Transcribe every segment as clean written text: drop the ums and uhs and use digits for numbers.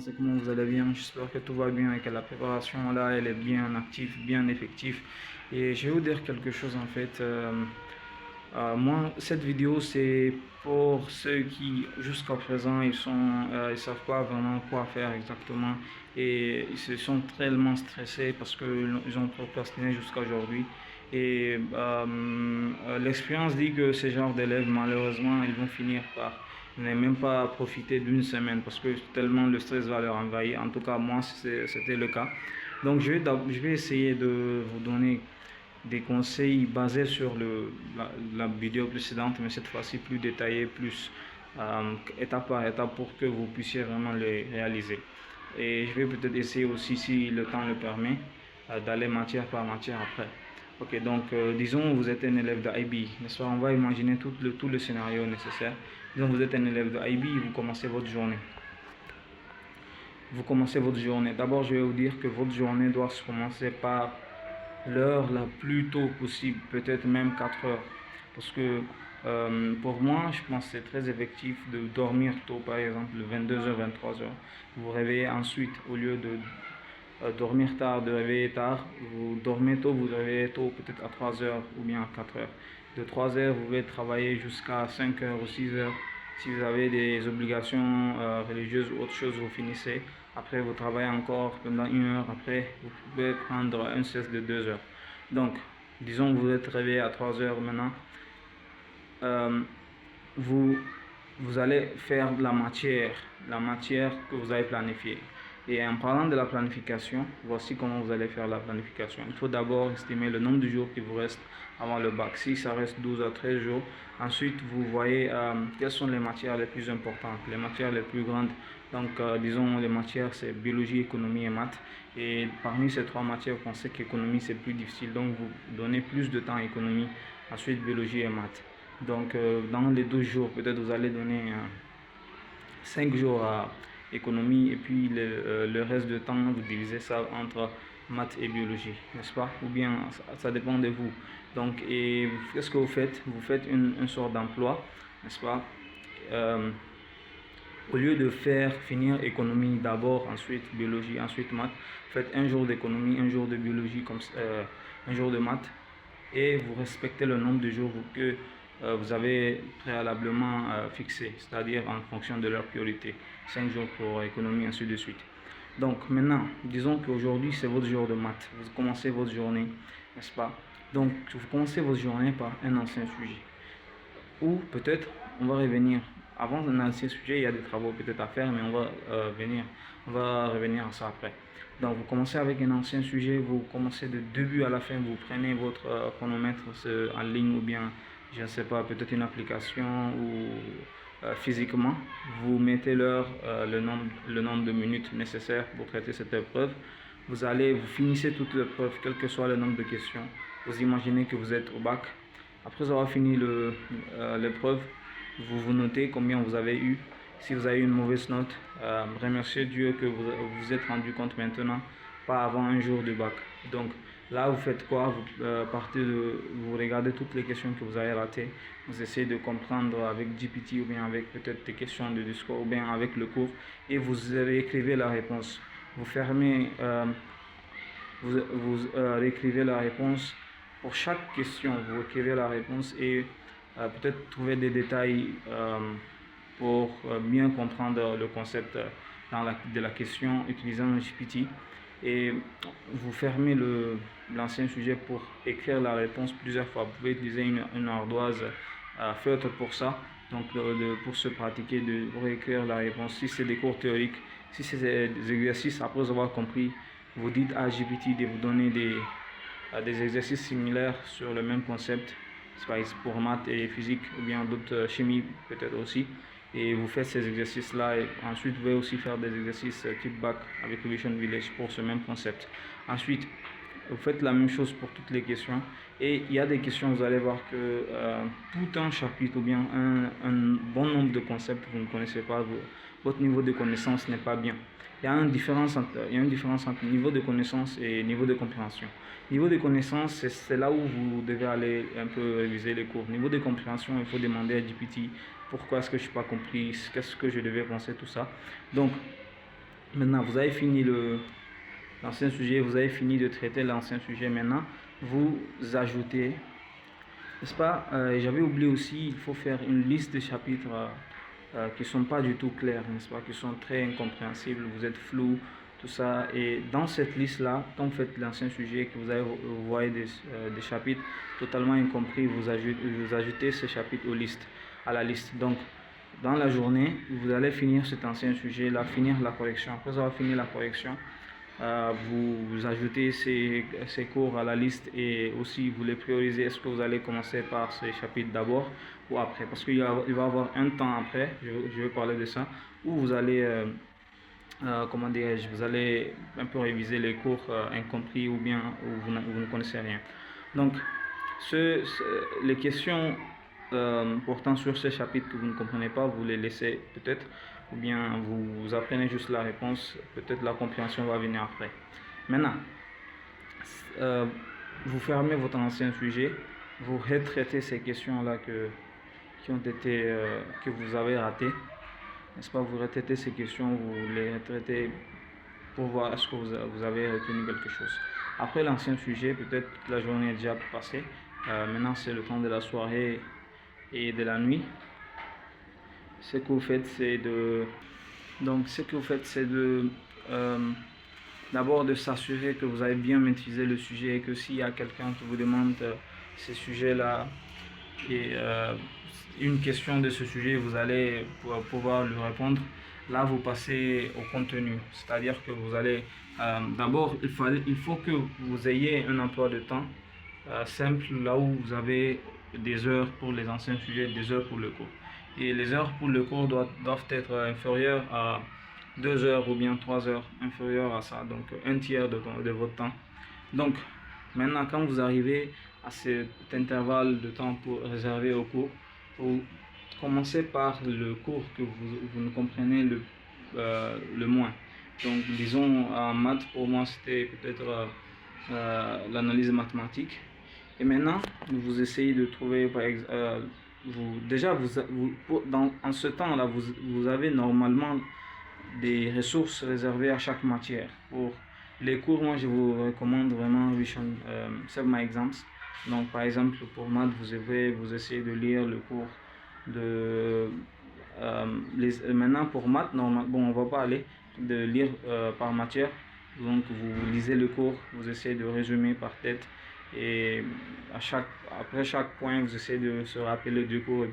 pensez? Comment vous allez bien? J'espère que tout va bien et que la préparation là, elle est bien active, bien effective. Et je vais vous dire quelque chose en fait. Moi, cette vidéo, c'est pour ceux qui, jusqu'à présent, ils savent pas vraiment quoi faire exactement et ils se sont tellement stressés parce qu'ils ont procrastiné jusqu'à aujourd'hui. Et l'expérience dit que ces genres d'élèves, malheureusement, ils vont finir par ne même pas profiter d'une semaine parce que tellement le stress va leur envahir. En tout cas, moi, c'était le cas. Donc, je vais essayer de vous donner des conseils basés sur la vidéo précédente, mais cette fois-ci plus détaillés, plus étape par étape pour que vous puissiez vraiment les réaliser. Et je vais peut-être essayer aussi, si le temps le permet, d'aller matière par matière après. Ok, donc disons vous êtes un élève de IB, n'est-ce pas? On va imaginer tout le scénario nécessaire. Disons vous êtes un élève de IB et vous commencez votre journée. D'abord, je vais vous dire que votre journée doit se commencer par l'heure la plus tôt possible, peut-être même 4 heures. Parce que pour moi, je pense que c'est très effectif de dormir tôt, par exemple 22 h, 23 h. Vous vous réveillez ensuite, au lieu de dormir tard, de réveiller tard, vous dormez tôt, vous réveillez tôt, peut-être à 3 heures ou bien à 4 heures. De 3 heures, vous pouvez travailler jusqu'à 5 heures ou 6 heures. Si vous avez des obligations religieuses ou autre chose, vous finissez. Après, vous travaillez encore pendant 1 heure. Après, vous pouvez prendre un sieste de 2 heures. Donc, disons que vous êtes réveillé à 3 heures maintenant. Euh, vous, vous allez faire de la matière que vous avez planifiée. Et en parlant de la planification, voici comment vous allez faire la planification. Il faut d'abord estimer le nombre de jours qui vous reste avant le bac. Si ça reste 12 à 13 jours, ensuite vous voyez quelles sont les matières les plus importantes, les matières les plus grandes. Donc disons les matières c'est biologie, économie et maths. Et parmi ces trois matières, vous pensez qu'économie c'est plus difficile. Donc vous donnez plus de temps à économie, ensuite biologie et maths. Donc dans les 12 jours, peut-être vous allez donner 5 jours à économie et puis le reste du temps, vous divisez ça entre maths et biologie, n'est-ce pas? Ou bien ça dépend de vous. Donc, et qu'est-ce que vous faites? Vous faites une sorte d'emploi, n'est-ce pas? Euh, Au lieu de faire finir économie d'abord, ensuite biologie, ensuite maths, faites un jour d'économie, un jour de biologie, un jour de maths, et vous respectez le nombre de jours que vous avez préalablement fixé, c'est-à-dire en fonction de leur priorité. 5 jours pour économie, ainsi de suite. Donc maintenant, disons qu'aujourd'hui c'est votre jour de maths. Vous commencez votre journée, n'est-ce pas? Donc vous commencez votre journée par un ancien sujet. Ou peut-être on va revenir. Avant un ancien sujet, il y a des travaux peut-être à faire, mais on va revenir à ça après. Donc vous commencez avec un ancien sujet, vous commencez de début à la fin, vous prenez votre chronomètre en ligne ou bien, je ne sais pas, peut-être une application ou physiquement, vous mettez l'heure, le nombre de minutes nécessaires pour traiter cette épreuve. Vous finissez toute l'épreuve, quel que soit le nombre de questions. Vous imaginez que vous êtes au bac. Après avoir fini l'épreuve, vous vous notez combien vous avez eu. Si vous avez eu une mauvaise note, remerciez Dieu que vous vous êtes rendu compte maintenant, pas avant un jour du bac. Donc là, vous faites quoi? Vous regardez toutes les questions que vous avez ratées. Vous essayez de comprendre avec GPT ou bien avec peut-être des questions de discours ou bien avec le cours et vous écrivez la réponse. Vous fermez, vous écrivez la réponse pour chaque question. Vous écrivez la réponse et peut-être trouver des détails pour bien comprendre le concept de la question utilisant le GPT. Et vous fermez l'ancien sujet pour écrire la réponse plusieurs fois. Vous pouvez utiliser une ardoise feutre pour ça. Donc pour se pratiquer de réécrire la réponse. Si c'est des cours théoriques, si c'est des exercices, après avoir compris, vous dites à GPT de vous donner des exercices similaires sur le même concept, pour maths et physique ou bien d'autres chimie peut-être aussi. Et vous faites ces exercices-là et ensuite vous pouvez aussi faire des exercices type bac avec Revision Village pour ce même concept. Ensuite, vous faites la même chose pour toutes les questions et il y a des questions, vous allez voir que tout un chapitre ou bien un bon nombre de concepts que vous ne connaissez pas, votre niveau de connaissance n'est pas bien. Il y a une différence entre niveau de connaissance et niveau de compréhension. Niveau de connaissance, c'est là où vous devez aller un peu réviser les cours. Niveau de compréhension, il faut demander à GPT pourquoi est-ce que je n'ai pas compris, qu'est-ce que je devais penser, tout ça. Donc, Maintenant, vous avez fini l'ancien sujet, vous avez fini de traiter l'ancien sujet. Maintenant, vous ajoutez, n'est-ce pas? J'avais oublié aussi, il faut faire une liste de chapitres qui ne sont pas du tout clairs, n'est-ce pas? Qui sont très incompréhensibles, vous êtes flou, tout ça. Et dans cette liste-là, quand vous faites l'ancien sujet, que vous voyez des chapitres totalement incompris, vous ajoutez ces chapitres à la liste. Donc, dans la journée, vous allez finir cet ancien sujet-là, finir la correction. Après avoir fini la correction, vous ajoutez ces cours à la liste et aussi vous les priorisez. Est-ce que vous allez commencer par ces chapitres d'abord ou après? Parce qu'il va y avoir un temps après, je vais parler de ça, où vous allez, comment dirais-je, vous allez un peu réviser les cours incompris ou bien où vous ne connaissez rien. Donc, les questions portant sur ces chapitres que vous ne comprenez pas, vous les laissez peut-être, ou bien vous apprenez juste la réponse, peut-être la compréhension va venir après. Maintenant, vous fermez votre ancien sujet, vous retraitez ces questions-là qui ont été, que vous avez ratées, n'est-ce pas? Vous retraitez ces questions, vous les retraitez pour voir est-ce que vous avez retenu quelque chose. Après l'ancien sujet, peut-être que la journée est déjà passée, maintenant c'est le temps de la soirée et de la nuit. Ce que vous faites, c'est de d'abord de s'assurer que vous avez bien maîtrisé le sujet et que s'il y a quelqu'un qui vous demande ce sujet-là et une question de ce sujet, vous allez pouvoir lui répondre. Là, vous passez au contenu, c'est-à-dire que vous allez d'abord, il faut que vous ayez un emploi de temps simple, là où vous avez des heures pour les anciens sujets, des heures pour le cours. Et les heures pour le cours doivent être inférieures à 2 heures ou bien 3 heures, inférieures à ça, donc un tiers de votre temps. Donc, maintenant, quand vous arrivez à cet intervalle de temps pour réserver au cours, vous commencez par le cours que vous ne comprenez le moins. Donc, disons, en maths, pour moi, c'était peut-être l'analyse mathématique. Et maintenant, vous essayez de trouver, par exemple, en ce temps-là, vous avez normalement des ressources réservées à chaque matière. Pour les cours, moi, je vous recommande vraiment Save My Exams. Donc, par exemple, pour maths, vous essayez de lire le cours de... maintenant, pour maths, bon, on va pas aller de lire par matière. Donc, vous lisez le cours, vous essayez de résumer par tête. Et après chaque point, vous essayez de se rappeler du cours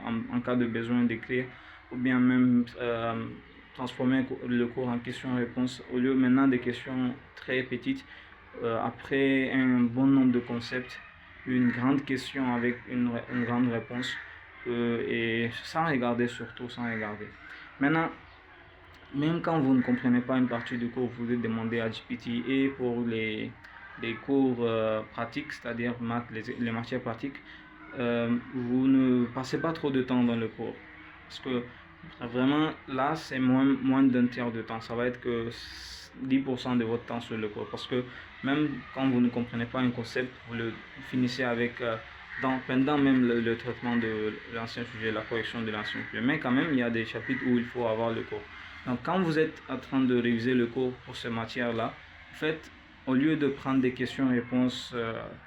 en cas de besoin d'écrire ou bien même transformer le cours en questions-réponses au lieu maintenant des questions très petites. Après un bon nombre de concepts, une grande question avec une grande réponse et sans regarder, surtout sans regarder. Maintenant, même quand vous ne comprenez pas une partie du cours, vous pouvez demander à GPT. Et pour les cours pratiques, c'est-à-dire maths, les matières pratiques, vous ne passez pas trop de temps dans le cours. Parce que vraiment, là, c'est moins d'un tiers de temps. Ça va être que 10% de votre temps sur le cours. Parce que même quand vous ne comprenez pas un concept, vous le finissez avec... pendant même le traitement de l'ancien sujet, la correction de l'ancien sujet. Mais quand même, il y a des chapitres où il faut avoir le cours. Donc, quand vous êtes en train de réviser le cours pour ces matières-là, faites, au lieu de prendre des questions-réponses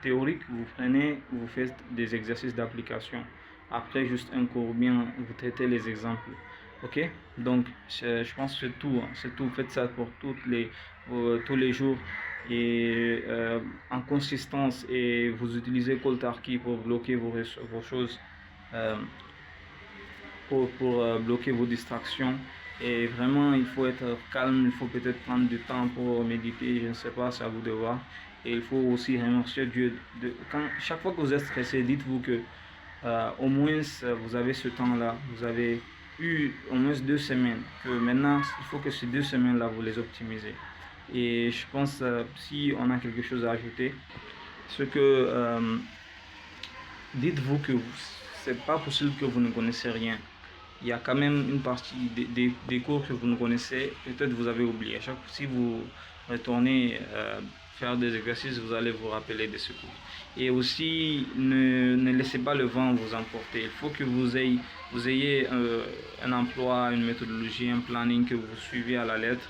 théoriques, vous faites des exercices d'application. Après juste un cours, bien, vous traitez les exemples. Ok? Donc, je pense que c'est tout. C'est tout. Faites ça pour tous les jours et en consistance, et vous utilisez Cold-Tarkey pour bloquer vos choses, pour bloquer vos distractions. Et vraiment, il faut être calme, il faut peut-être prendre du temps pour méditer, je ne sais pas, c'est à vous de voir. Et il faut aussi remercier Dieu. Chaque fois que vous êtes stressé, dites-vous que au moins vous avez ce temps-là, vous avez eu au moins 2 semaines, que maintenant, il faut que ces 2 semaines-là, vous les optimisez. Et je pense, si on a quelque chose à ajouter, c'est que dites-vous que c'est pas possible que vous ne connaissez rien. Il y a quand même une partie des cours que vous ne connaissez, peut-être vous avez oublié. Si vous retournez faire des exercices, vous allez vous rappeler de ce cours. Et aussi, ne laissez pas le vent vous emporter. Il faut que vous ayez un emploi, une méthodologie, un planning que vous suivez à la lettre.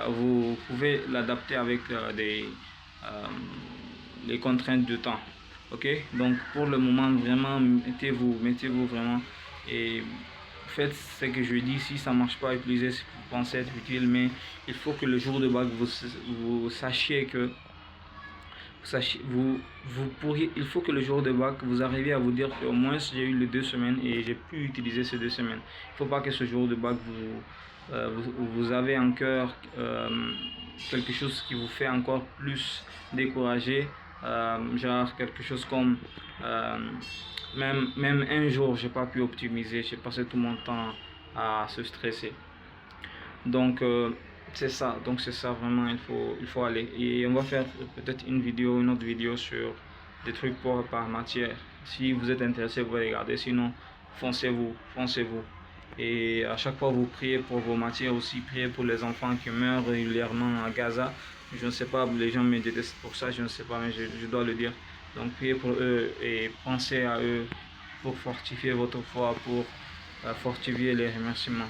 vous pouvez l'adapter avec les contraintes de temps. Ok, donc pour le moment, vraiment, mettez-vous vraiment et faites ce que je dis. Si ça marche pas, utilisez ce que vous pensez être utile, mais il faut que le jour de bac, vous sachiez que il faut que le jour de bac, vous arriviez à vous dire qu'au moins j'ai eu les 2 semaines et j'ai pu utiliser ces 2 semaines. Il ne faut pas que ce jour de bac, vous avez en cœur quelque chose qui vous fait encore plus décourager. Genre quelque chose comme même un jour, j'ai pas pu optimiser, j'ai passé tout mon temps à se stresser. Donc c'est ça vraiment, il faut aller. Et on va faire peut-être une autre vidéo sur des trucs par matière. Si vous êtes intéressé, vous pouvez regarder. Sinon, foncez-vous. Et à chaque fois, vous priez pour vos matières aussi, priez pour les enfants qui meurent régulièrement à Gaza. Je ne sais pas, les gens me détestent pour ça, je ne sais pas, mais je dois le dire. Donc priez pour eux et pensez à eux pour fortifier votre foi, pour fortifier les remerciements.